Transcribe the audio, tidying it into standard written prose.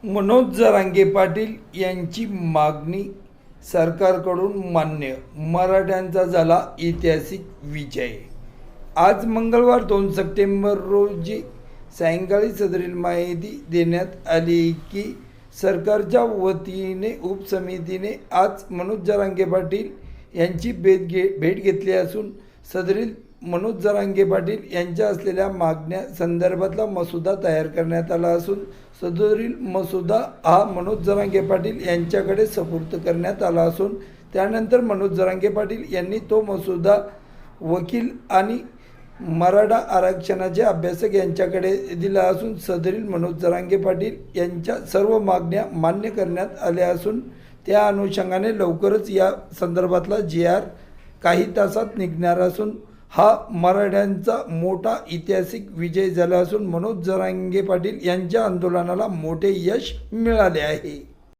मनोज जरांगे पाटील यांची मागणी सरकारकडून मान्य, मराठ्यांचा झाला ऐतिहासिक विजय। आज मंगळवार 2 सप्टेंबर रोजी सायंकाळी सदरील माहिती देण्यात आली की सरकारच्या वतीने उपसमितीने आज मनोज जरांगे पाटील यांची भेट घेतली असून सदरील मनोज जरांगे पाटील यांच्या असलेल्या मागण्या संदर्भातला मसुदा तयार करण्यात आला असून सदरील मसुदा हा मनोज जरांगे पाटील यांच्याकडे सुपूर्द करण्यात आला असून त्यानंतर मनोज जरांगे पाटील यांनी तो मसुदा वकील आणि मराठा आरक्षणाचे अभ्यासक यांच्याकडे दिला असून सदरील मनोज जरांगे पाटील यांच्या सर्व मागण्या मान्य करण्यात आल्या असून त्या अनुषंगाने लवकरच या संदर्भातला GR काही तासात निघणार असून हा मराठ्यांचा मोठा ऐतिहासिक विजय झाला असून मनोज जरांगे पाटील यांच्या आंदोलनाला मोठे यश मिळाले आहे।